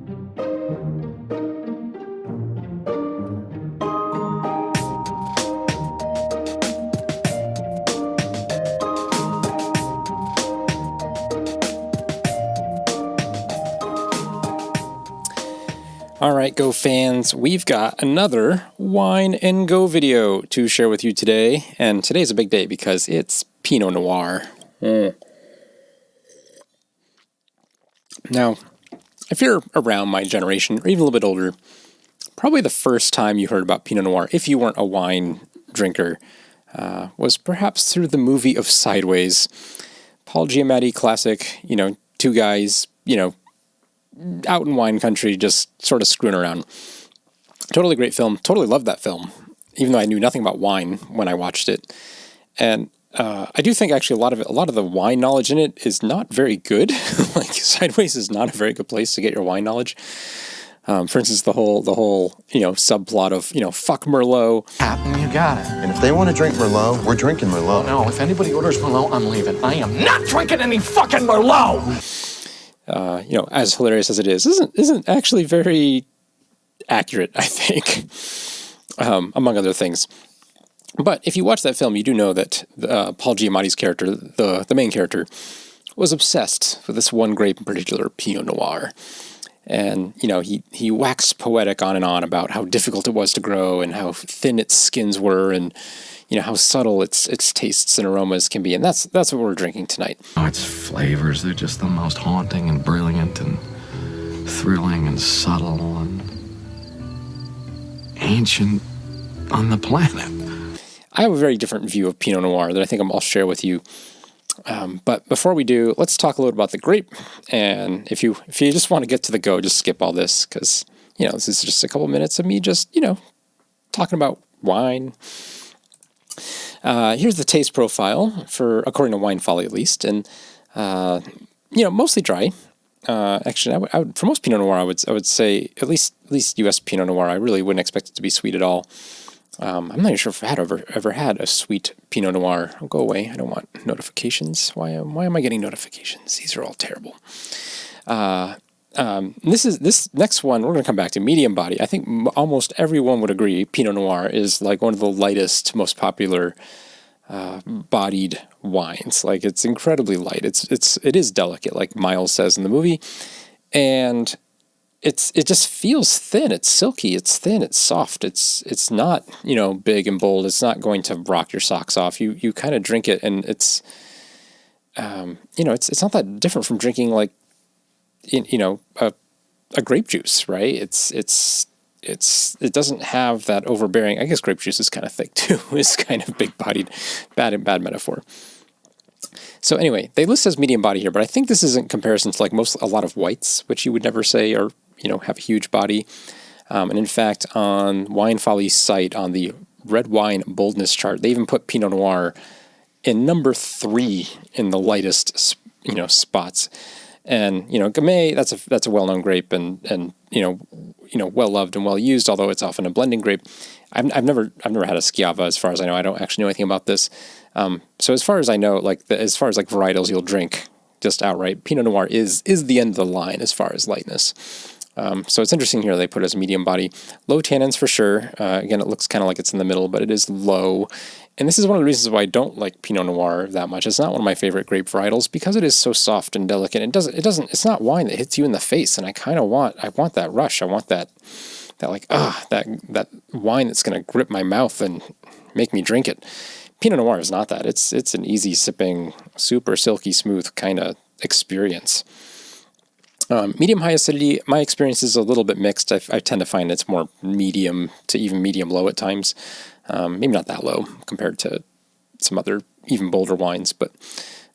All right, Go fans, we've got another Wine and Go video to share with you today. And today's a big day because it's Pinot Noir. Now, if you're around my generation, or even a little bit older, probably the first time you heard about Pinot Noir, if you weren't a wine drinker, was perhaps through the movie of Sideways. Paul Giamatti classic, two guys, out in wine country, just sort of screwing around. Totally great film. Totally loved that film, even though I knew nothing about wine when I watched it. And I do think actually a lot of the wine knowledge in it is not very good. Like Sideways is not a very good place to get your wine knowledge. For instance, the whole subplot of fuck Merlot. Captain, you got it. And if they want to drink Merlot, we're drinking Merlot. Oh, no, if anybody orders Merlot, I'm leaving. I am not drinking any fucking Merlot. As hilarious as it is, isn't actually very accurate, I think, among other things. But if you watch that film, you do know that Paul Giamatti's character, the main character, was obsessed with this one grape in particular, Pinot Noir. And, he waxed poetic on and on about how difficult it was to grow and how thin its skins were and, how subtle its tastes and aromas can be. And that's what we're drinking tonight. Oh, its flavors, they're just the most haunting and brilliant and thrilling and subtle and ancient on the planet. I have a very different view of Pinot Noir that I think I'll share with you. But before we do, let's talk a little about the grape. And if you just want to get to the go, just skip all this because, this is just a couple minutes of me just, talking about wine. Here's the taste profile according to Wine Folly at least. And, mostly dry. Actually, I would, for most Pinot Noir, I would say at least U.S. Pinot Noir, I really wouldn't expect it to be sweet at all. I'm not even sure if I had ever had a sweet Pinot Noir. I'll go away. I don't want notifications. Why am I getting notifications? These are all terrible. This next one, we're going to come back to medium body. I think almost everyone would agree Pinot Noir is like one of the lightest, most popular bodied wines. Like it's incredibly light. It is delicate, like Miles says in the movie, and it just feels thin. It's silky. It's thin. It's soft. It's not big and bold. It's not going to rock your socks off. You kind of drink it, and it's it's not that different from drinking like a grape juice, right? It doesn't have that overbearing. I guess grape juice is kind of thick too. It's kind of big bodied. Bad metaphor. So anyway, they list as medium body here, but I think this is in comparison to like a lot of whites, which you would never say are have a huge body. And in fact, on Wine Folly's site, on the red wine boldness chart, they even put Pinot Noir in number 3 in the lightest, spots. And Gamay, that's a well-known grape and well loved and well used, although it's often a blending grape. I've never had a Schiava, as far as I know. I don't actually know anything about this. So as far as I know, as far as varietals you'll drink just outright, Pinot Noir is the end of the line as far as lightness. So it's interesting here they put it as medium body. Low tannins for sure. Again, it looks kind of like it's in the middle, but it is low. And this is one of the reasons why I don't like Pinot Noir that much. It's not one of my favorite grape varietals because it is so soft and delicate. It's not wine that hits you in the face. And I want that rush. I want that wine that's going to grip my mouth and make me drink it. Pinot Noir is not that. It's an easy sipping, super silky smooth kind of experience. Medium high acidity, my experience is a little bit mixed. I tend to find it's more medium to even medium low at times. Maybe not that low compared to some other even bolder wines, but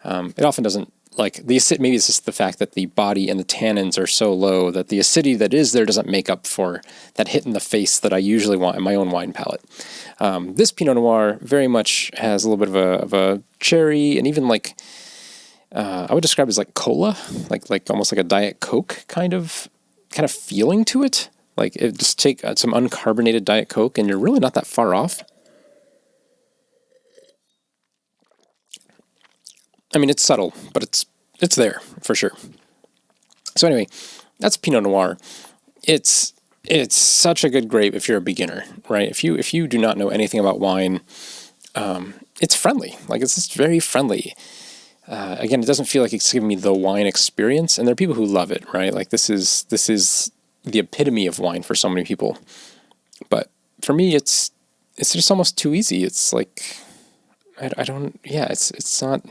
it often doesn't maybe it's just the fact that the body and the tannins are so low that the acidity that is there doesn't make up for that hit in the face that I usually want in my own wine palate. This Pinot Noir very much has a little bit of a cherry and even I would describe it as like cola, like almost like a Diet Coke kind of feeling to it. Like just take some uncarbonated Diet Coke and you're really not that far off. I mean, it's subtle, but it's there for sure. So anyway, That's Pinot Noir. It's such a good grape if you're a beginner, right? If you do not know anything about wine, it's friendly. Like, it's just very friendly. Again, it doesn't feel like it's giving me the wine experience, and there are people who love it, right? Like, this is the epitome of wine for so many people. But for me, it's just almost too easy. It's like, I don't, yeah, it's not,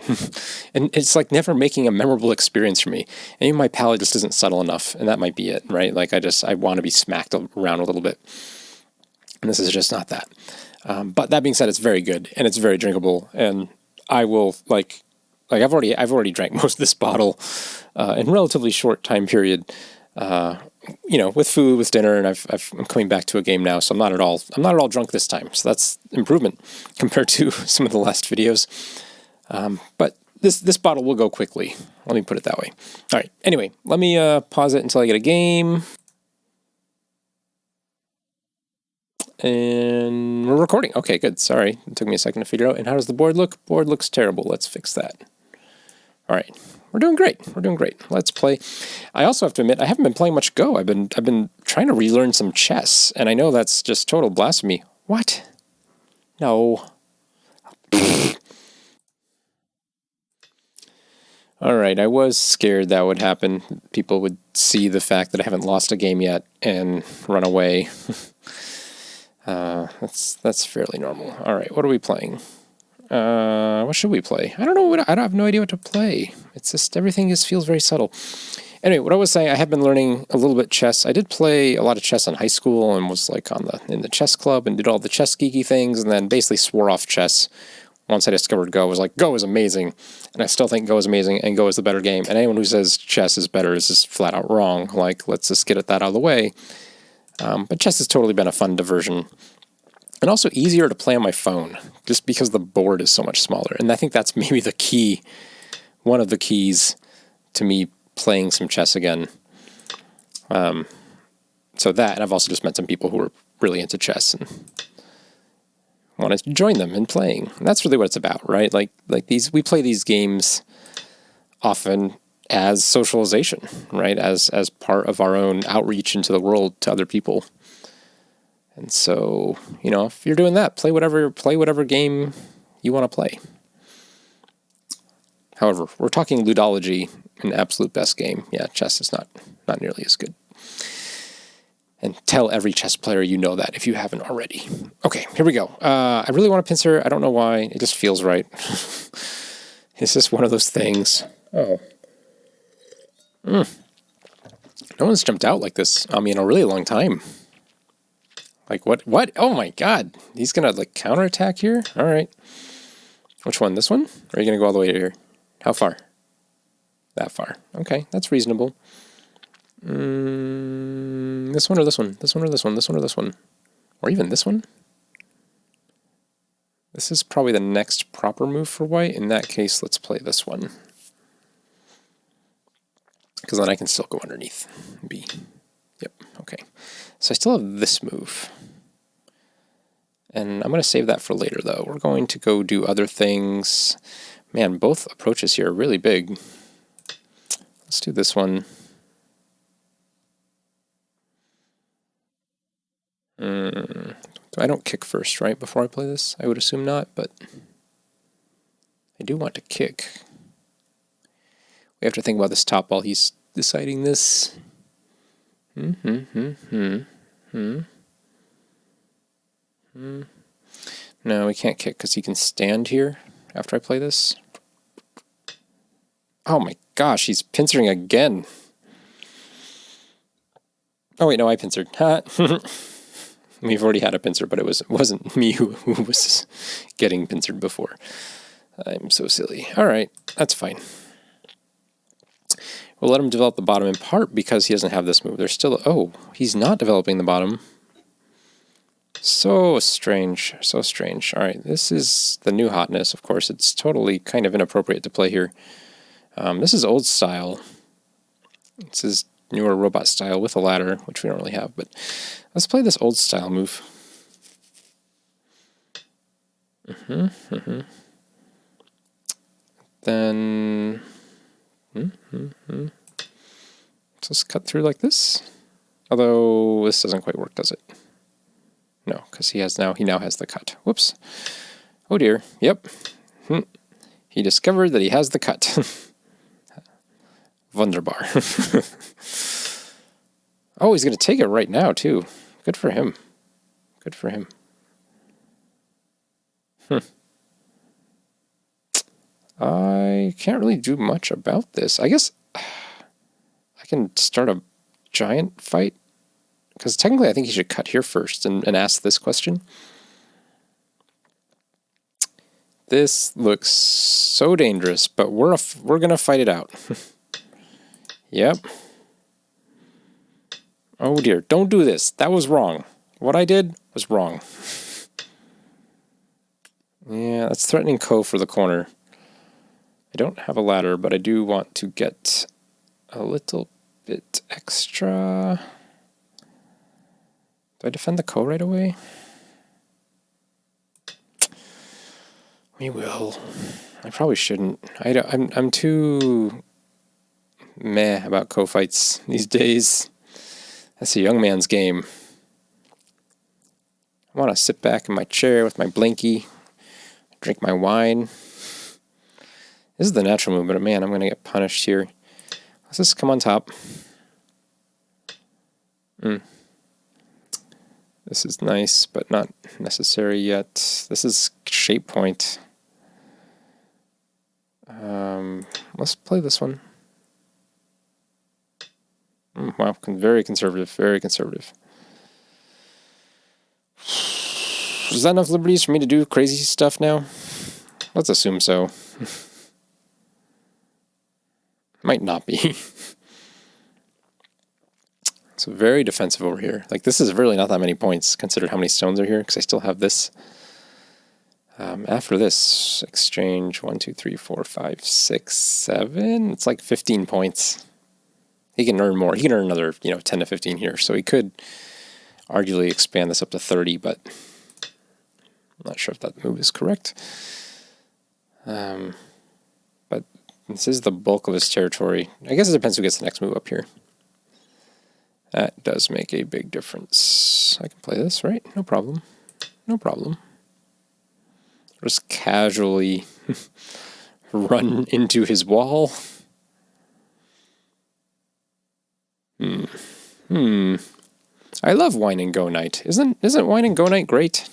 and it's like never making a memorable experience for me. And even my palate just isn't subtle enough, and that might be it, right? Like, I want to be smacked around a little bit, and this is just not that. But that being said, it's very good, and it's very drinkable, and I will, like I've already drank most of this bottle in a relatively short time period, with food, with dinner, and I'm coming back to a game now, so I'm not at all drunk this time. So that's improvement compared to some of the last videos. But this bottle will go quickly. Let me put it that way. All right. Anyway, let me pause it until I get a game. And we're recording. Okay, good. Sorry. It took me a second to figure out. And how does the board look? Board looks terrible. Let's fix that. All right. We're doing great. We're doing great. Let's play. I also have to admit, I haven't been playing much Go. I've been trying to relearn some chess, and I know that's just total blasphemy. What? No. All right. I was scared that would happen. People would see the fact that I haven't lost a game yet and run away. That's fairly normal. All right. What are we playing? What should we play? I don't know. I have no idea what to play. It's just everything just feels very subtle. Anyway, what I was saying, I have been learning a little bit chess. I did play a lot of chess in high school and was like in the chess club and did all the chess geeky things, and then basically swore off chess once I discovered Go. I was like, Go is amazing, and I still think Go is amazing, and Go is the better game. And anyone who says chess is better is just flat out wrong. Like, let's just get that out of the way. But chess has totally been a fun diversion. And also easier to play on my phone, just because the board is so much smaller. And I think that's maybe the key, one of the keys to me playing some chess again. So that, and I've also just met some people who are really into chess and wanted to join them in playing. And that's really what it's about, right? Like we play these games often as socialization, right? As part of our own outreach into the world to other people. And so, if you're doing that, play whatever game you want to play. However, we're talking ludology, an absolute best game. Yeah, chess is not nearly as good. And tell every chess player you know that if you haven't already. Okay, here we go. I really want a pincer. I don't know why. It just feels right. It's just one of those things. Oh. No one's jumped out like this on me in a really long time. Like, what? Oh my god. He's gonna, counterattack here? Alright. Which one? This one? Or are you gonna go all the way to here? How far? That far. Okay, that's reasonable. This one or this one? This one or this one? This one or this one? Or even this one? This is probably the next proper move for white. In that case, let's play this one. Because then I can still go underneath. B. Yep, okay. So I still have this move. And I'm going to save that for later, though. We're going to go do other things. Man, both approaches here are really big. Let's do this one. I don't kick first, right, before I play this? I would assume not, but I do want to kick. We have to think about this top while he's deciding this. No, we can't kick because he can stand here after I play this. Oh my gosh, he's pincering again. Oh wait, no, I pincered. We've already had a pincer, but it wasn't me who was getting pincered before. I'm so silly. All right, that's fine. We'll let him develop the bottom in part because he doesn't have this move. There's still... Oh, he's not developing the bottom. So strange. So strange. All right, this is the new hotness, of course. It's totally kind of inappropriate to play here. This is old style. This is newer robot style with a ladder, which we don't really have. But let's play this old style move. Then... So let's cut through like this. Although this doesn't quite work, does it? No, because he now has the cut. Whoops. Oh dear. Yep. He discovered that he has the cut. Wunderbar. Oh, he's going to take it right now, too. Good for him. Good for him. I can't really do much about this. I guess I can start a giant fight. Because technically I think he should cut here first and ask this question. This looks so dangerous, but we're going to fight it out. Yep. Oh dear, don't do this. That was wrong. What I did was wrong. Yeah, that's threatening Ko for the corner. I don't have a ladder, but I do want to get a little bit extra. Do I defend the Ko right away? We will. I probably shouldn't. I'm too meh about Ko fights these days. That's a young man's game. I want to sit back in my chair with my blankie, drink my wine. This is the natural move, but man, I'm going to get punished here. Let's just come on top. This is nice, but not necessary yet. This is shape point. Let's play this one. Wow, very conservative, very conservative. Is that enough liberties for me to do crazy stuff now? Let's assume so. Might not be. So very defensive over here. Like, this is really not that many points, considered how many stones are here, because I still have this. After this, exchange 1, 2, 3, 4, 5, 6, 7. It's like 15 points. He can earn more. He can earn another, 10 to 15 here. So he could arguably expand this up to 30, but I'm not sure if that move is correct. But this is the bulk of his territory. I guess it depends who gets the next move up here. That does make a big difference. I can play this, right? No problem. No problem. Just casually run into his wall. I love Wine and Go Night. Isn't Wine and Go Night great?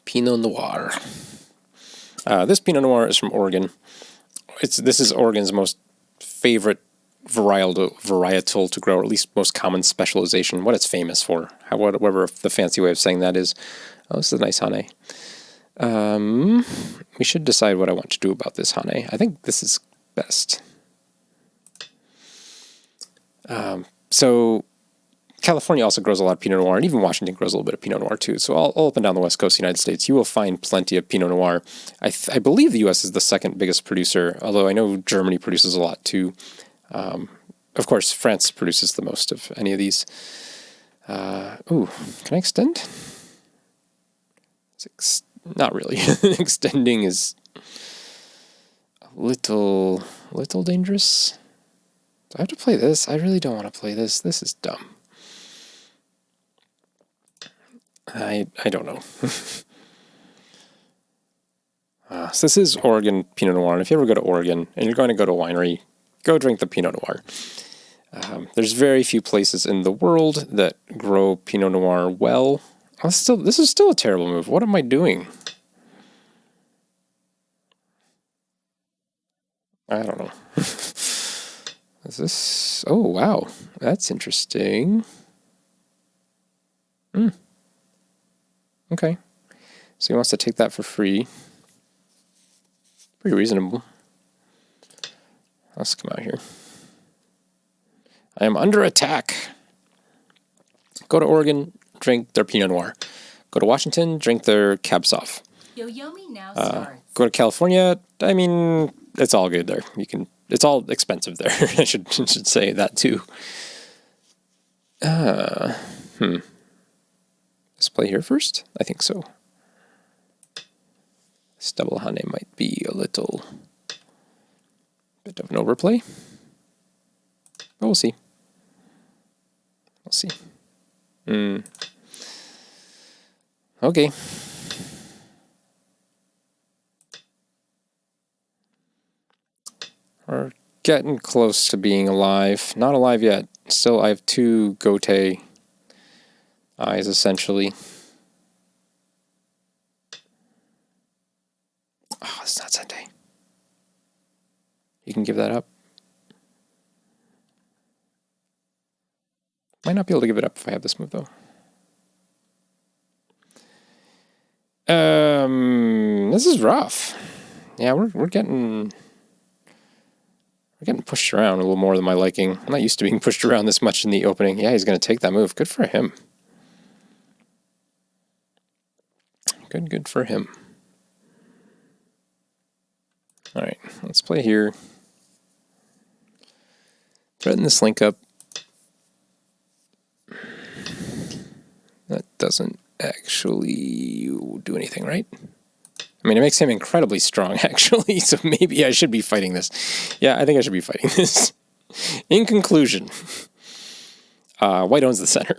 Pinot Noir. This Pinot Noir is from Oregon. This is Oregon's most favorite varietal to grow, or at least most common specialization, what it's famous for, whatever the fancy way of saying that is. Oh, this is a nice Hane. We should decide what I want to do about this Hane. I think this is best. So California also grows a lot of Pinot Noir, and even Washington grows a little bit of Pinot Noir too. So all up and down the west coast of the United States, you will find plenty of Pinot Noir. I believe the U.S. is the second biggest producer, although I know Germany produces a lot too. Of course, France produces the most of any of these. Can I extend? Not really. Extending is a little dangerous. Do I have to play this? I really don't want to play this. This is dumb. I don't know. So this is Oregon Pinot Noir, and if you ever go to Oregon and you're going to go to a winery, go drink the Pinot Noir. There's very few places in the world that grow Pinot Noir well. This is still a terrible move. What am I doing? I don't know. Is this... Oh, wow. That's interesting. Okay. So he wants to take that for free. Pretty reasonable. Let's come out here. I am under attack. Go to Oregon, drink their Pinot Noir. Go to Washington, drink their Cab Sauv. Yoyomi now starts. Go to California. I mean, it's all good there. It's all expensive there. I should say that too. Let's play here first. I think so. This double Hane might be a little bit of an overplay. But we'll see. We'll see. Okay. We're getting close to being alive. Not alive yet. Still, I have 2 Gote eyes, essentially. Oh, it's not Sente. You can give that up. Might not be able to give it up if I have this move, though. This is rough. Yeah, we're getting pushed around a little more than my liking. I'm not used to being pushed around this much in the opening. Yeah, he's going to take that move. Good for him. Good for him. All right, let's play here. Threaten this link up. That doesn't actually do anything, right? I mean, it makes him incredibly strong, actually, so maybe I should be fighting this. Yeah, I think I should be fighting this. In conclusion, white owns the center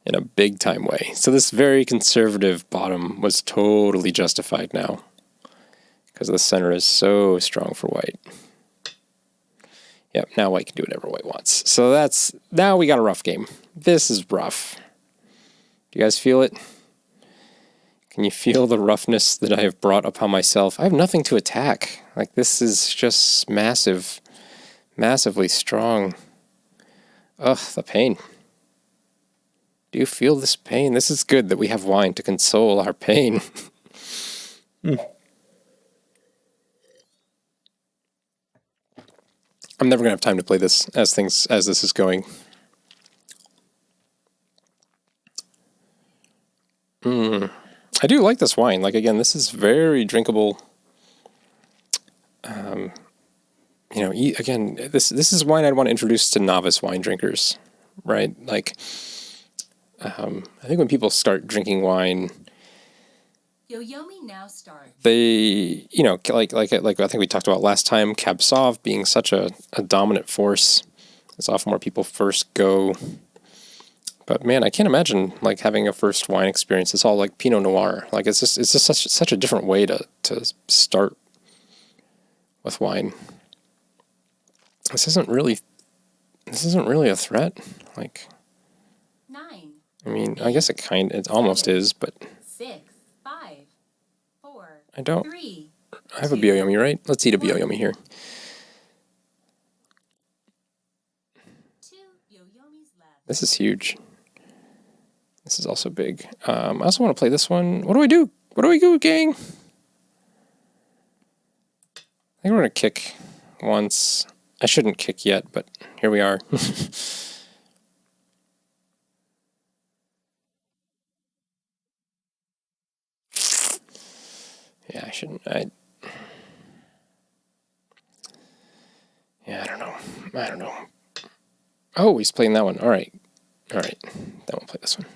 in a big-time way. So this very conservative bottom was totally justified now because the center is so strong for white. Yep, now white can do whatever white wants. So now we got a rough game. This is rough. Do you guys feel it? Can you feel the roughness that I have brought upon myself? I have nothing to attack. Like, this is just massively strong. Ugh, the pain. Do you feel this pain? This is good that we have wine to console our pain. I'm never going to have time to play this as this is going. I do like this wine. Like, again, this is very drinkable. Again, this is wine I'd want to introduce to novice wine drinkers, right? Like, I think when people start drinking wine, Yoyomi now starts. they, like I think we talked about last time, Cab Sauv being such a dominant force. It's often where people first go. But man, I can't imagine like having a first wine experience. It's all like Pinot Noir. Like it's just such a different way to start with wine. This isn't really a threat. Like, 9. I mean, I guess it almost is, but 6, 5, 4. I don't. 3. I have a Byoyomi, right? Let's eat a Byoyomi here. 2 Yoyomis left. This is huge. This is also big. I also want to play this one. What do I do? What do we do, gang? I think we're going to kick once. I shouldn't kick yet, but here we are. Yeah, I shouldn't. I don't know. Oh, he's playing that one. All right. Then we'll play this one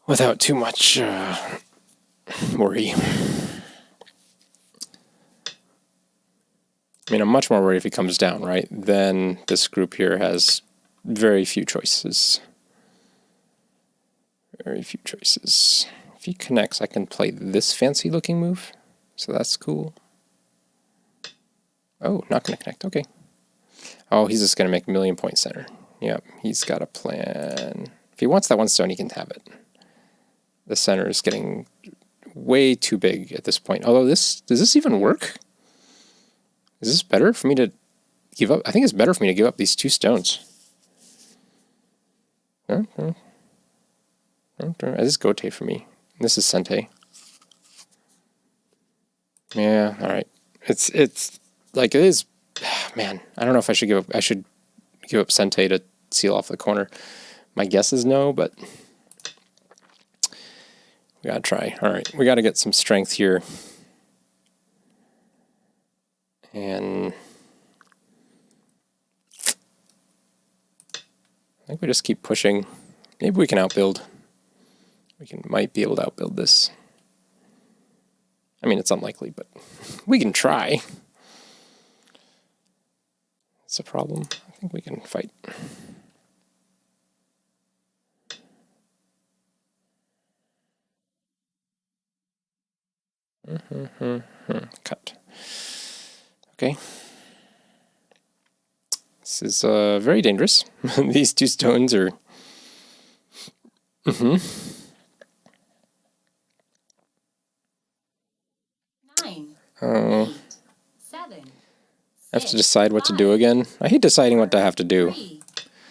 without too much worry. I mean, I'm much more worried if he comes down, right? Then this group here has very few choices. If he connects, I can play this fancy-looking move. So that's cool. Oh, not going to connect. Okay. Oh, he's just going to make million-point center. Yep, he's got a plan. If he wants that one stone, he can have it. The center is getting way too big at this point. Although does this even work? Is this better for me to give up? I think it's better for me to give up these 2 stones. This is Gote for me. This is Sente. Yeah, all right. It's like it is. Man, I don't know if I should give up. I should give up Sente to seal off the corner. My guess is no, but we gotta try. All right, we gotta get some strength here. And I think we just keep pushing. Maybe we can outbuild. Might be able to outbuild this. I mean, it's unlikely, but we can try. It's a problem. I think we can fight. Cut. Okay. This is very dangerous. These two stones are... 9. Oh. 8. 7. I have to decide what to do again. I hate deciding what to have to do. 3.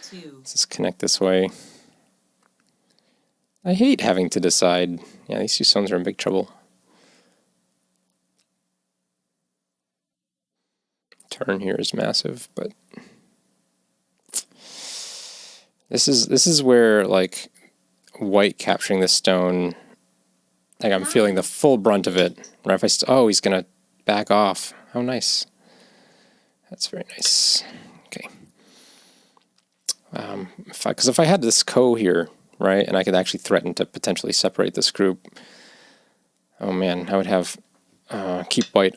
2. Let's just connect this way. I hate having to decide. Yeah, these two stones are in big trouble. Turn here is massive, but this is where like white capturing this stone, like I'm feeling the full brunt of it. Right? If oh, he's gonna back off. How nice. That's very nice. Okay. Because if I had this co here, right, and I could actually threaten to potentially separate this group, oh man, I would have keep white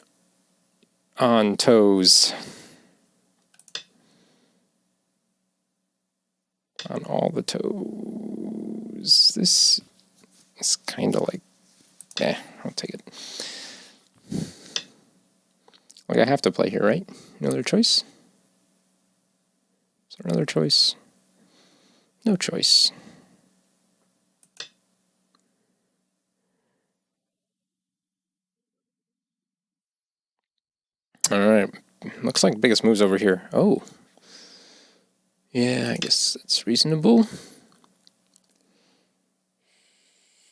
on toes. On all the toes. This is kind of like, I'll take it. Like I have to play here, right? No other choice? Is there another choice? No choice. All right. Looks like biggest move's over here. Oh. Yeah, I guess that's reasonable.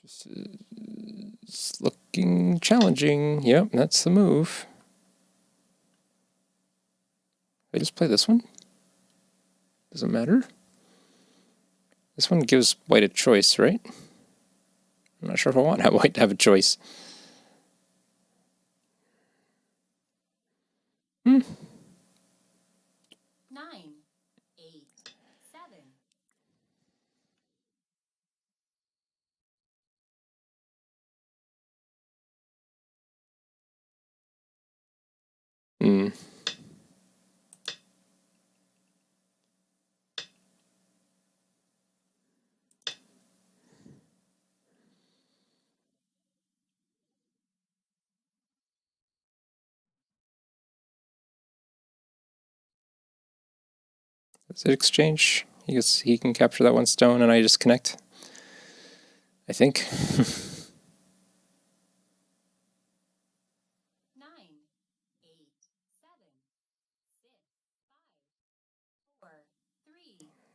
This is looking challenging. Yep, that's the move. I just play this one? Doesn't matter. This one gives white a choice, right? I'm not sure if I want white to have a choice. 9. 8. 7. Does it exchange? He can capture that one stone and I just connect. I think. 9. 8. 7. 6. 5. 4.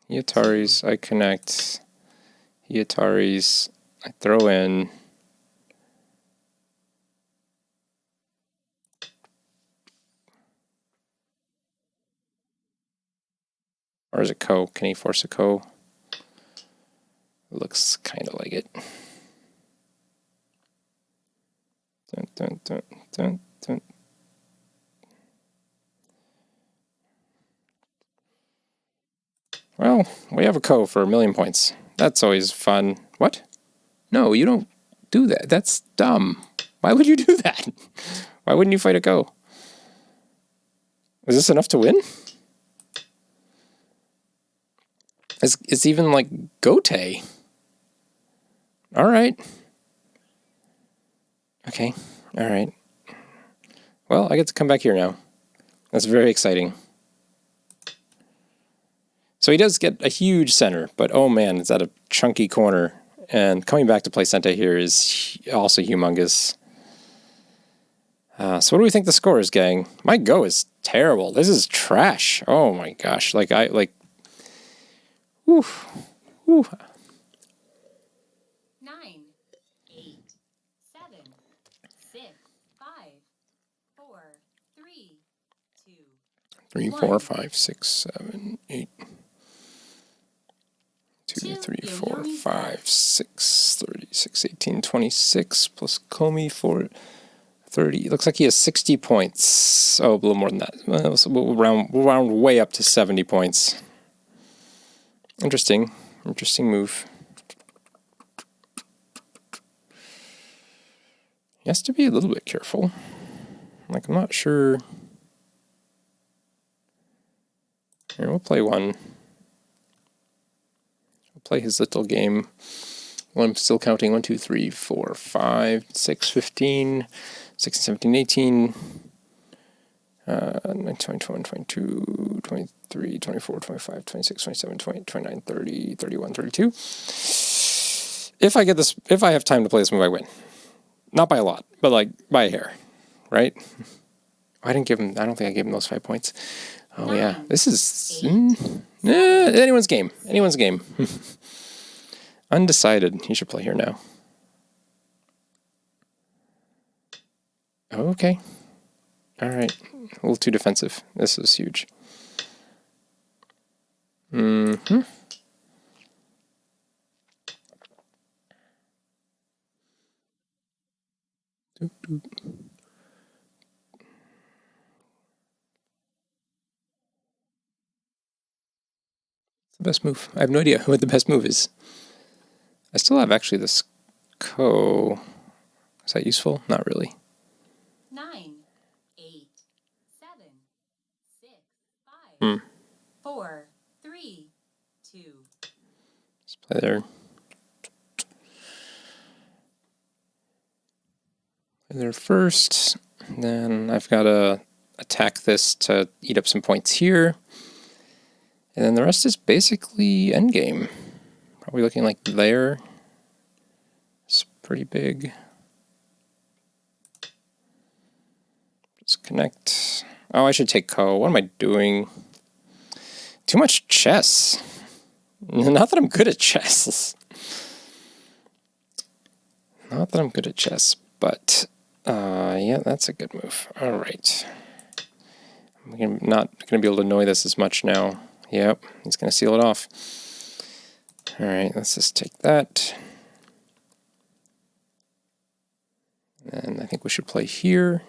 3. Yataris, I connect. Yataris, I throw in. Or is it co? Can he force a co? Looks kind of like it. Dun, dun, dun, dun, dun. Well, we have a co for 1,000,000 points. That's always fun. What? No, you don't do that. That's dumb. Why would you do that? Why wouldn't you fight a co? Is this enough to win? It's even like Gote. All right. Okay. All right. Well, I get to come back here now. That's very exciting. So he does get a huge center, but oh man, it's at a chunky corner. And coming back to placenta here is also humongous. So what do we think the score is, gang? My go is terrible. This is trash. Oh my gosh. Whew. 9. 8. 7. 6. 5. 4. 3. 2. 3, 4, 5, 6, 7, 8. 2, 3, 4, 5, 6, 36, 18, 26, plus Comey for 30. It looks like he has 60 points. Oh, a little more than that. We'll round way up to 70 points. Interesting. Interesting move. He has to be a little bit careful. Like, I'm not sure. Here, we'll play one. We'll play his little game. Well, I'm still counting 1, 2, 3, 4, 5, 6, 15, 16, 17, 18, 19, 20, 22, 23, 24, 25, 26, 27, 28, 29, 30, 31, 32. If I get this, if I have time to play this move, I win. Not by a lot, but like by a hair, right? I didn't give him, I don't think I gave him those 5 points. Oh yeah, this is anyone's game. Anyone's game. Undecided. He should play here now. Okay. All right. A little too defensive. This is huge. Mm-hmm. Doop, doop. It's the best move. I have no idea what the best move is. I still have actually this Is that useful? Not really. 9, 8, 7, 6, 5, 4, 3, 2. Let's play there. Play there first. Then I've got to attack this to eat up some points here. And then the rest is basically endgame. Probably looking like there. It's pretty big. Just connect. Oh, I should take Ko. What am I doing? Too much chess. Not that I'm good at chess. Not that I'm good at chess, but yeah, that's a good move. All right. I'm not going to be able to annoy this as much now. Yep, he's going to seal it off. All right, let's just take that. And I think we should play here.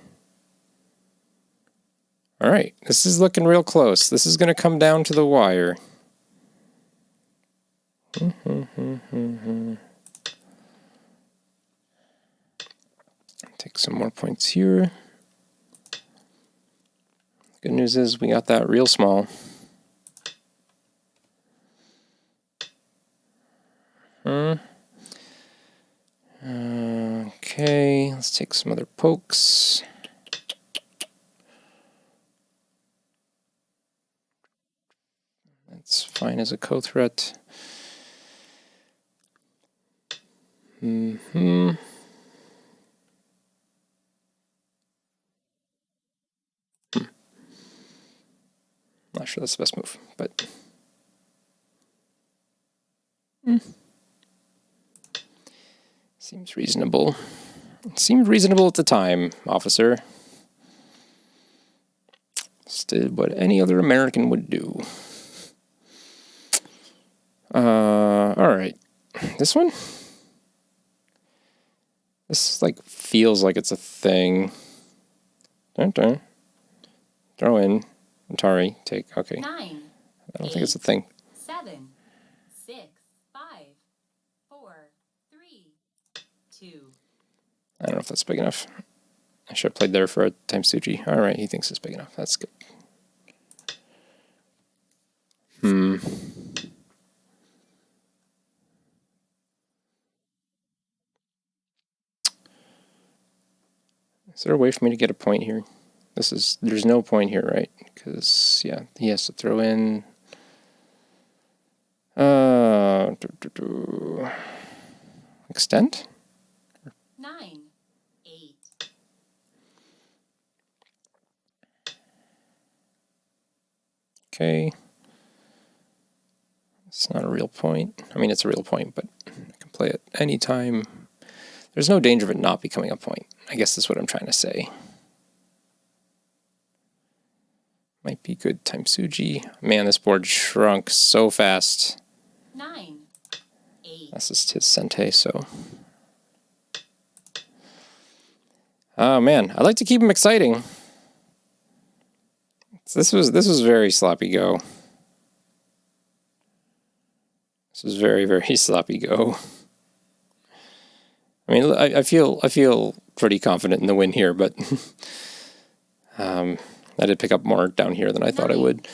All right, this is looking real close. This is going to come down to the wire. Take some more points here. Good news is we got that real small. Okay, let's take some other pokes. That's fine as a co-threat. Not sure that's the best move, but seems reasonable. It seemed reasonable at the time, officer. Just did what any other American would do. All right, this one. This like feels like it's a thing. Dun, dun. Throw in. Atari, take. Okay. 9, I don't think it's a thing. 7, 6, 5, 4, 3, 2. I don't know if that's big enough. I should have played there for a time Suji. All right, he thinks it's big enough. That's good. Is there a way for me to get a point here? There's no point here, right? Because, yeah, he has to throw in... Extend? 9, 8. Okay. It's not a real point. I mean, it's a real point, but I can play it anytime. There's no danger of it not becoming a point. I guess that's what I'm trying to say. Might be good time Suji. Man, this board shrunk so fast. 9, 8. That's just his Sente, so. Oh man, I like to keep him exciting. This was very sloppy go. This is very, very sloppy go. I mean, I feel pretty confident in the win here, but I did pick up more down here than I thought I would.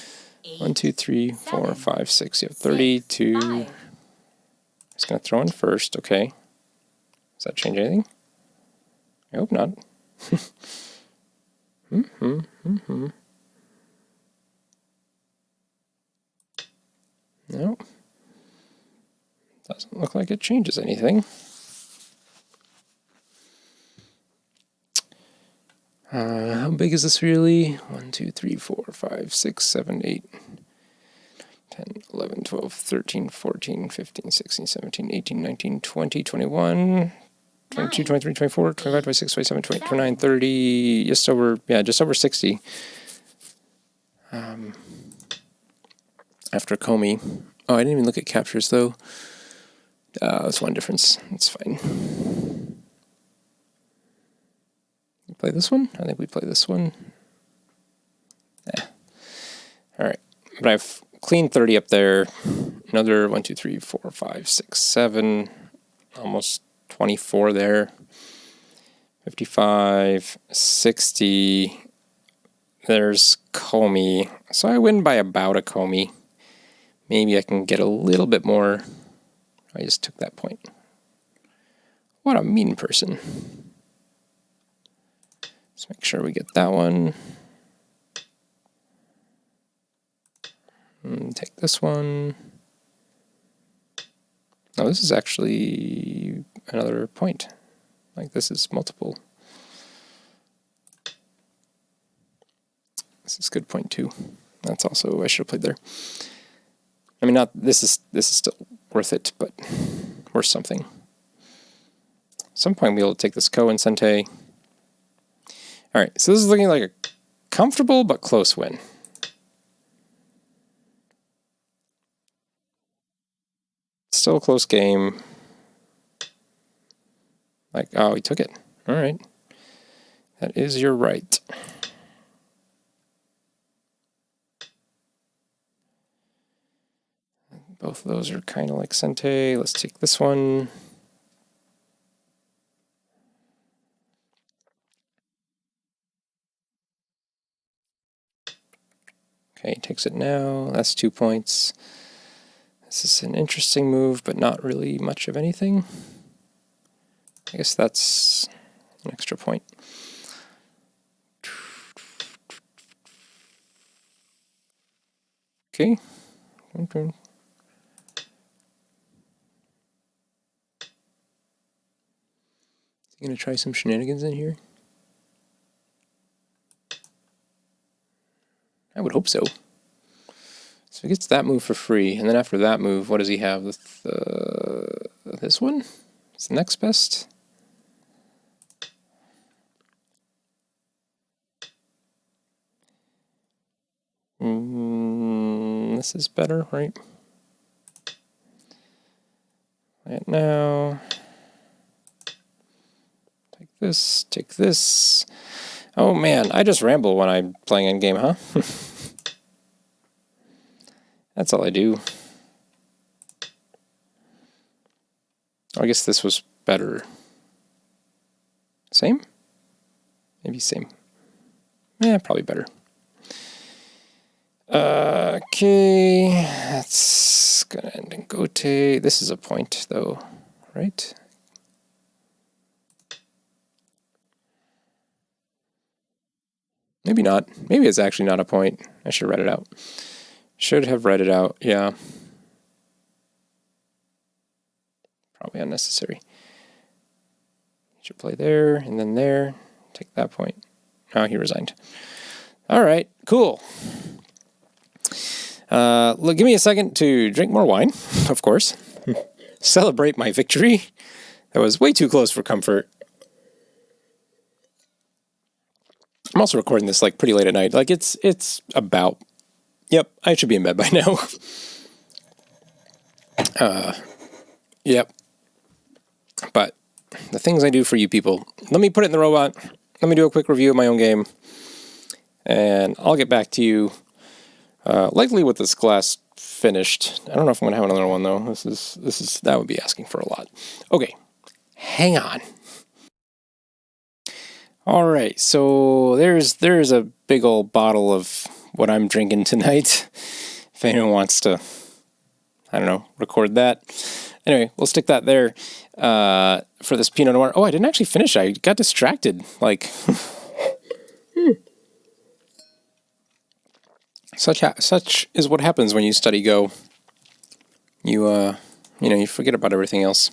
1, 2, 3, 4, 5, 6. You have 32. Just gonna throw in first. Okay. Does that change anything? I hope not. No. Doesn't look like it changes anything. How big is this really? 1, 2, 3, 4, 5, 6, 7, 8, 10, 11, 12, 13, 14, 15, 16, 17, 18, 19, 20, 21, 22, 23, 24, 25, 26, 27, 28, 29, 30, just over 60. After Comey. Oh, I didn't even look at captures, though. That's one difference. That's fine. We play this one? I think we play this one. Yeah. All right. But I've clean 30 up there. Another 1, 2, 3, 4, 5, 6, 7. Almost 24 there. 55, 60. There's Comey. So I win by about a Comey. Maybe I can get a little bit more. I just took that point. What a mean person. Let's make sure we get that one. And take this one. Oh, this is actually another point. Like this is multiple. This is good point too. That's also, I should have played there. I mean, not this is still worth it, but worth something. At some point we'll take this Ko and Sente. All right, so this is looking like a comfortable but close win. Still a close game. Like, oh, he took it. All right. That is your right. Both of those are kind of like Sente. Let's take this one. Okay, takes it now. That's 2 points. This is an interesting move, but not really much of anything. I guess that's an extra point. Okay. Okay. Is he going to try some shenanigans in here? I would hope so. So he gets that move for free, and then after that move, what does he have? This one? It's the next best. This is better, right? Play it now. Take this. Oh man, I just ramble when I'm playing Endgame, huh? That's all I do. I guess this was better. Same? Maybe same. Yeah, probably better. Okay, that's gonna end in Gote. This is a point, though, right? Maybe not. Maybe it's actually not a point. I should read it out. Should have read it out, yeah. Probably unnecessary. Should play there, and then there. Take that point. Oh, he resigned. All right, cool. Look, give me a second to drink more wine, of course. Celebrate my victory. That was way too close for comfort. I'm also recording this like pretty late at night. Like it's about, yep, I should be in bed by now. Yep. But the things I do for you people, let me put it in the robot. Let me do a quick review of my own game. And I'll get back to you Likely with this glass finished. I don't know if I'm gonna have another one though. That would be asking for a lot. Okay, hang on. All right, so there's a big old bottle of what I'm drinking tonight. If anyone wants to, I don't know, record that. Anyway, we'll stick that there for this Pinot Noir. Oh, I didn't actually finish. I got distracted. Like, such is what happens when you study go. You forget about everything else.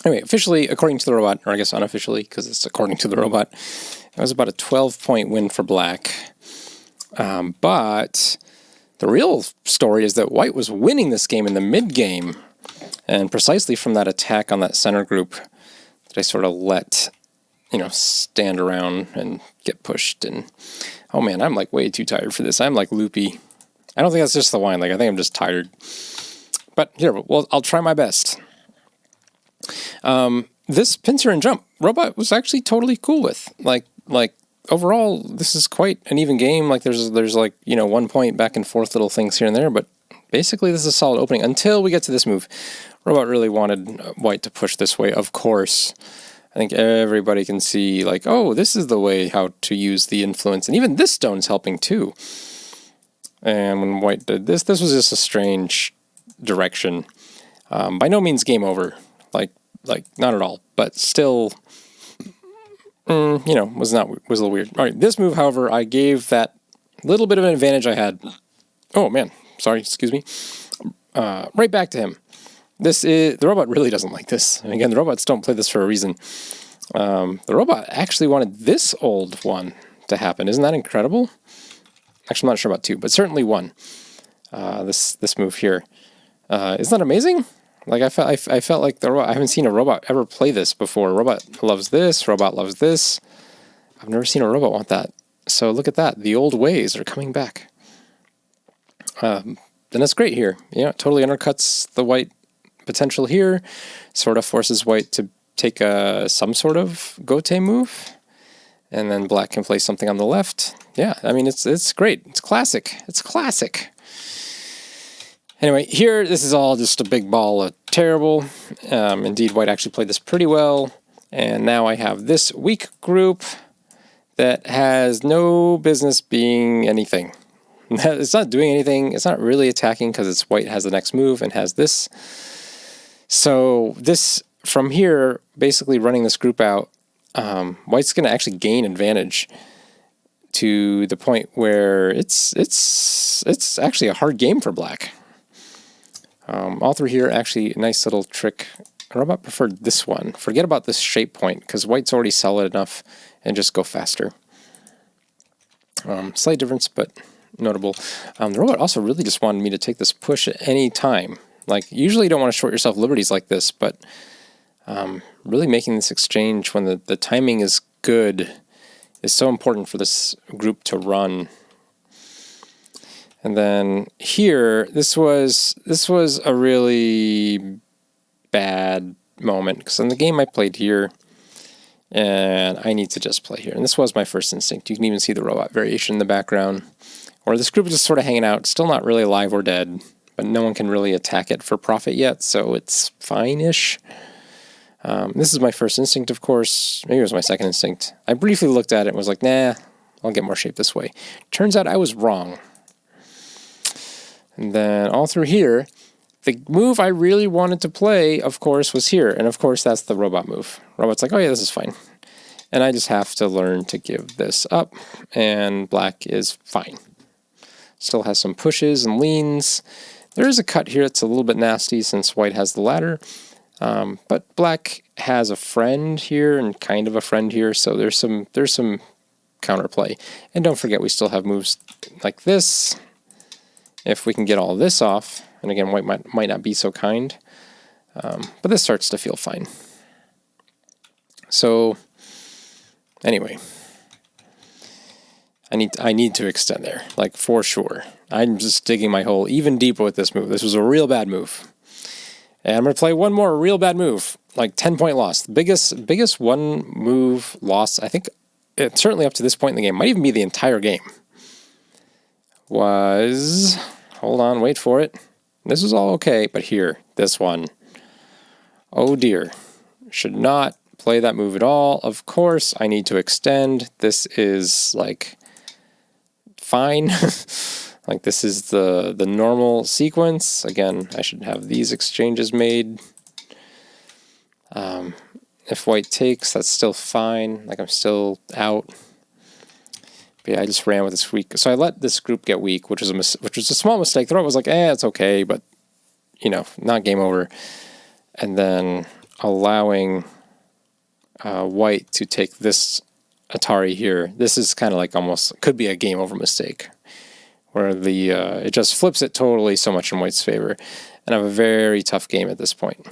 Anyway, officially, according to the robot, or I guess unofficially, because it's according to the robot, it was about a 12-point win for black. But the real story is that white was winning this game in the mid-game. And precisely from that attack on that center group that I sort of let, stand around and get pushed. And, oh man, I'm like way too tired for this. I'm like loopy. I don't think that's just the wine. Like, I think I'm just tired. But here, well, I'll try my best. This pincer and jump robot was actually totally cool with. Like overall, this is quite an even game. Like there's like 1 point back and forth little things here and there, but basically this is a solid opening until we get to this move. Robot really wanted white to push this way, of course. I think everybody can see like, oh, this is the way how to use the influence, and even this stone's helping too. And when white did this was just a strange direction. By no means game over. Like not at all, but still, was a little weird. All right, this move, however, I gave that little bit of an advantage I had. Oh man, sorry, excuse me. Right back to him. The robot really doesn't like this. And again, the robots don't play this for a reason. The robot actually wanted this old one to happen. Isn't that incredible? Actually, I'm not sure about 2, but certainly 1. This move here. Isn't that amazing? Like I felt like the robot. I haven't seen a robot ever play this before. Robot loves this. Robot loves this. I've never seen a robot want that. So look at that. The old ways are coming back. Then that's great here. It totally undercuts the white potential here. Sort of forces white to take some sort of gote move, and then black can play something on the left. Yeah, I mean it's great. It's classic. It's classic. Anyway, here, this is all just a big ball of terrible. Indeed, white actually played this pretty well. And now I have this weak group that has no business being anything. It's not doing anything. It's not really attacking because it's white has the next move and has this. So this, from here, basically running this group out, white's going to actually gain advantage to the point where it's actually a hard game for black. All through here, actually, a nice little trick. Robot preferred this one. Forget about this shape point, because white's already solid enough, and just go faster. Slight difference, but notable. The robot also really just wanted me to take this push at any time. Like, usually you don't want to short yourself liberties like this, but really making this exchange when the timing is good is so important for this group to run. And then here, this was a really bad moment, because in the game I played here, and I need to just play here. And this was my first instinct. You can even see the robot variation in the background. Or this group is just sort of hanging out, still not really alive or dead, but no one can really attack it for profit yet, so it's fine-ish. This is my first instinct, of course. Maybe it was my second instinct. I briefly looked at it and was like, nah, I'll get more shape this way. Turns out I was wrong. And then all through here, the move I really wanted to play, of course, was here. And of course, that's the robot move. Robot's like, oh yeah, this is fine. And I just have to learn to give this up. And black is fine. Still has some pushes and leans. There is a cut here that's a little bit nasty since white has the ladder. But black has a friend here and kind of a friend here. So there's some counterplay. And don't forget, we still have moves like this. If we can get all this off, and again, white might not be so kind, but this starts to feel fine. So, anyway, I need to extend there, like for sure. I'm just digging my hole even deeper with this move. This was a real bad move, and I'm gonna play one more real bad move, like 10-point loss, the biggest one move loss. I think it's certainly up to this point in the game, might even be the entire game. was, hold on, wait for it. This was all okay, but here, this one. Oh dear. Should not play that move at all. Of course, I need to extend. This is like fine. Like this is the normal sequence. Again, I should have these exchanges made. If white takes, that's still fine. Like I'm still out. But yeah, I just ran with this weak. So I let this group get weak, which was a small mistake. The right was like, it's okay, but you know, not game over. And then allowing white to take this Atari here. This is kind of like almost could be a game over mistake, where the it just flips it totally so much in white's favor, and I have a very tough game at this point.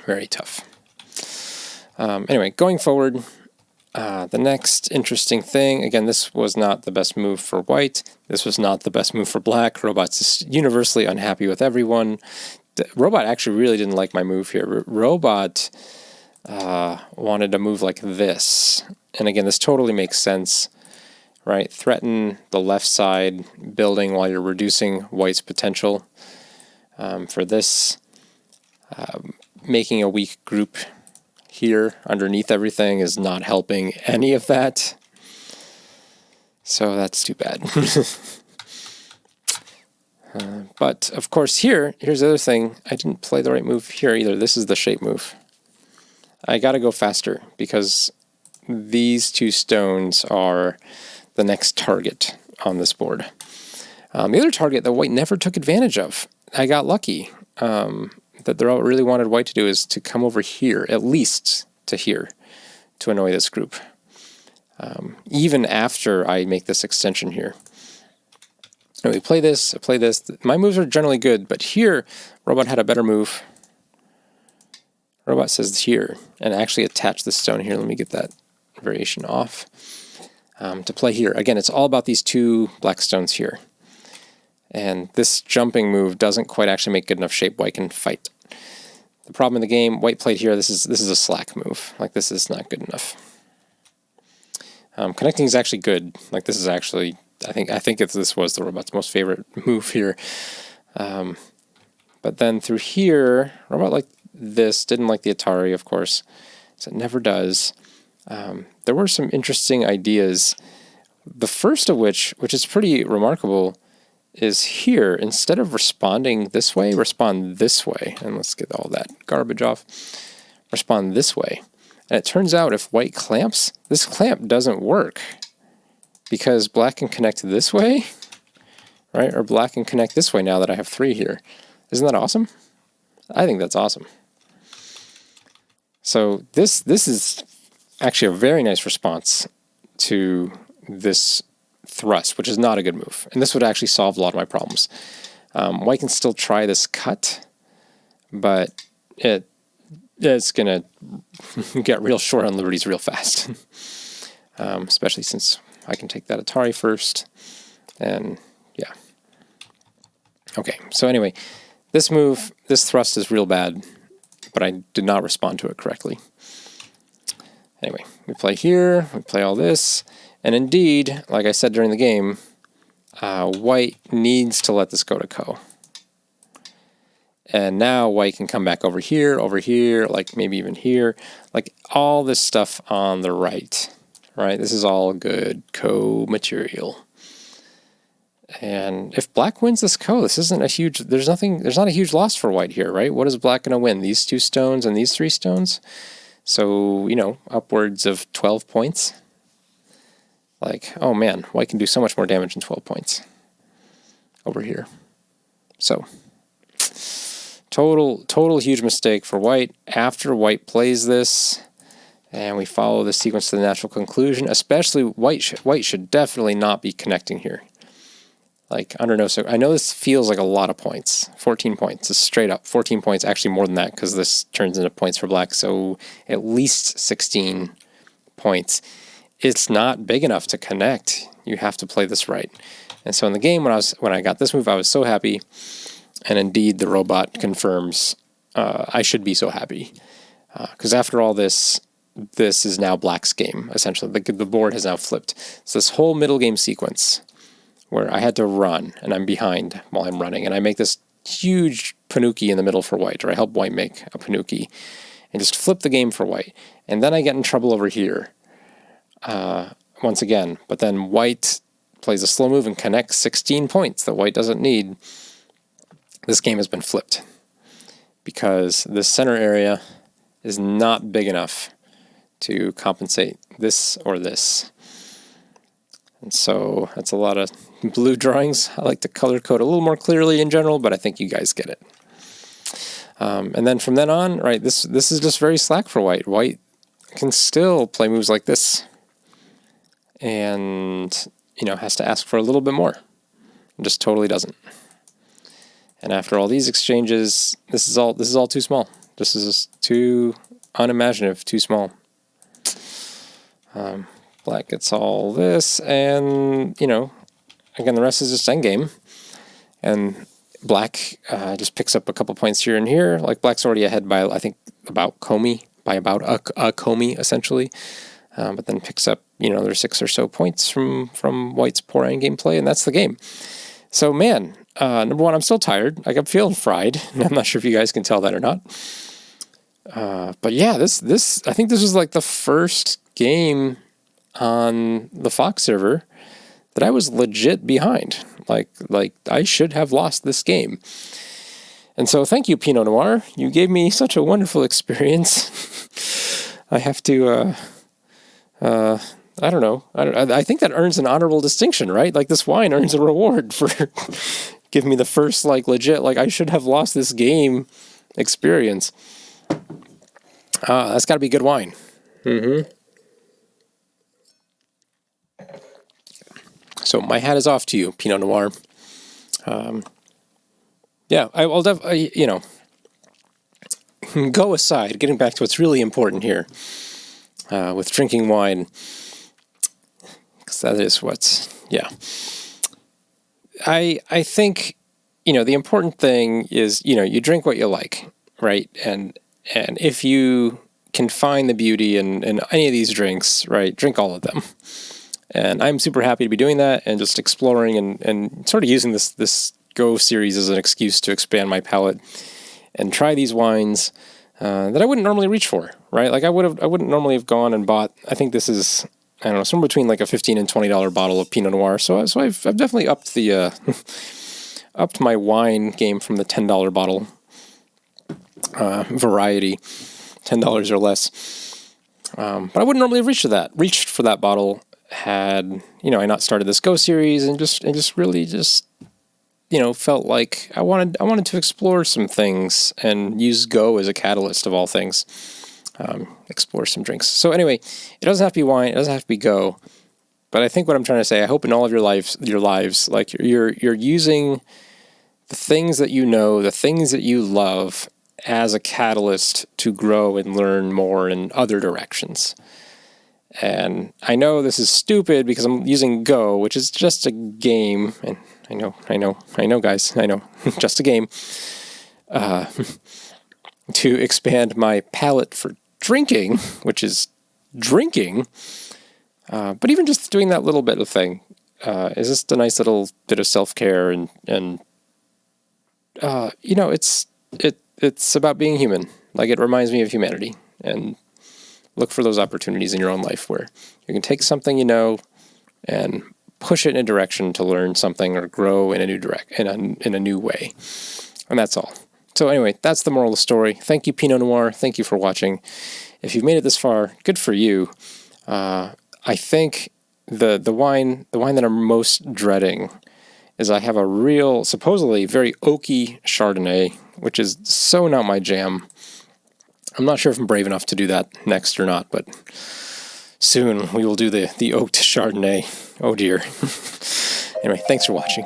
Very tough. Anyway, going forward, the next interesting thing, again, this was not the best move for white. This was not the best move for black. Robot's just universally unhappy with everyone. Robot actually really didn't like my move here. Robot wanted a move like this. And again, this totally makes sense, right? Threaten the left side building while you're reducing white's potential. For this, making a weak group here underneath everything is not helping any of that. So that's too bad. But of course here's the other thing. I didn't play the right move here either. This is the shape move. I got to go faster because these two stones are the next target on this board. The other target that white never took advantage of. I got lucky. That they really wanted white to do is to come over here, at least to here, to annoy this group. Even after I make this extension here. And we play this, I play this. My moves are generally good, but here, Robot had a better move. Robot says here, and actually attach this stone here. Let me get that variation off. To play here. Again, it's all about these two black stones here. And this jumping move doesn't quite actually make good enough shape white can fight. The problem in the game, white played here, this is a slack move. Like this is not good enough. Connecting is actually good. Like this is actually, I think if this was the Robot's most favorite move here. But then through here, Robot liked this, didn't like the Atari, of course. So it never does. There were some interesting ideas. The first of which is pretty remarkable, is here, instead of responding this way, respond this way. And let's get all that garbage off. Respond this way. And it turns out if white clamps, this clamp doesn't work because black can connect this way, right? Or black can connect this way now that I have 3 here. Isn't that awesome? I think that's awesome. So this is actually a very nice response to this thrust, which is not a good move. And this would actually solve a lot of my problems. White can still try this cut, but it's going to get real short on liberties real fast. Especially since I can take that Atari first. And yeah. Okay, so anyway, this move, this thrust is real bad, but I did not respond to it correctly. Anyway, we play here, we play all this. And indeed, like I said during the game, white needs to let this go to ko. And now white can come back over here, like maybe even here. Like all this stuff on the right, right? This is all good ko material. And if black wins this ko, this isn't a huge, there's not a huge loss for white here, right? What is black going to win? These 2 stones and these 3 stones? So, you know, upwards of 12 points. Like, oh man, white can do so much more damage in 12 points over here. So, total huge mistake for white. After white plays this, and we follow the sequence to the natural conclusion, especially white should definitely not be connecting here. Like, under no circumstances. I know this feels like a lot of points. 14 points. It's straight up 14 points, actually more than that, because this turns into points for black, so at least 16 points. It's not big enough to connect. You have to play this right. And so in the game, when I got this move, I was so happy. And indeed, the robot confirms I should be so happy. Because after all this is now black's game, essentially. The board has now flipped. So this whole middle game sequence where I had to run and I'm behind while I'm running, and I make this huge panuki in the middle for white, or I help white make a panuki and just flip the game for white. And then I get in trouble over here once again, but then white plays a slow move and connects 16 points that white doesn't need. This game has been flipped because this center area is not big enough to compensate this or this. And so that's a lot of blue drawings. I like to color code a little more clearly in general, but I think you guys get it. And then from then on, right, this is just very slack for white. White can still play moves like this and, you know, has to ask for a little bit more. It just totally doesn't. And after all these exchanges, this is all too small. This is just too unimaginative, too small. Black gets all this, and, you know, again, the rest is just endgame. And black just picks up a couple points here and here. Like, black's already ahead by, I think, about Comey, by about a Comey, essentially. But then picks up, you know, there's 6 or so points from white's poor endgame play, and that's the game. So, man, number one, I'm still tired. Like, I'm feeling fried. I'm not sure if you guys can tell that or not. But yeah, this I think this was like the first game on the Fox server that I was legit behind. Like I should have lost this game. And so thank you, Pinot Noir. You gave me such a wonderful experience. I have to, I don't know. I think that earns an honorable distinction, right? Like, this wine earns a reward for giving me the first, like, legit, like, I should have lost this game experience. That's got to be good wine. So my hat is off to you, Pinot Noir. Yeah, I'll definitely, you know, go aside, getting back to what's really important here with drinking wine, because that is what's, yeah. I think, you know, the important thing is, you know, you drink what you like, right? And if you can find the beauty in any of these drinks, right, drink all of them. And I'm super happy to be doing that and just exploring and sort of using this Go series as an excuse to expand my palate and try these wines that I wouldn't normally reach for, right? Like, I wouldn't normally have gone and bought, I think this is, I don't know, somewhere between like a $15 and $20 bottle of Pinot Noir. So I've definitely upped the upped my wine game from the $10 bottle variety, $10 or less. But I wouldn't normally have reached for that bottle had, you know, I not started this Go series and just really just, you know, felt like I wanted to explore some things and use Go as a catalyst of all things. Explore some drinks. So anyway, it doesn't have to be wine, it doesn't have to be Go. But I think what I'm trying to say, I hope in all of your lives, like, you're using the things that you know, the things that you love as a catalyst to grow and learn more in other directions. And I know this is stupid because I'm using Go, which is just a game, and I know, guys, I know, just a game, to expand my palate for drinking, which is drinking. But even just doing that little bit of thing is just a nice little bit of self-care, and you know, it's about being human. Like, it reminds me of humanity, and look for those opportunities in your own life where you can take something you know and push it in a direction to learn something or grow in a new in a new way. And that's all. So anyway, that's the moral of the story. Thank you, Pinot Noir. Thank you for watching. If you've made it this far, good for you. I think the wine that I'm most dreading is I have a real, supposedly very oaky Chardonnay, which is so not my jam. I'm not sure if I'm brave enough to do that next or not, but soon we will do the oaked Chardonnay. Oh dear. Anyway, thanks for watching.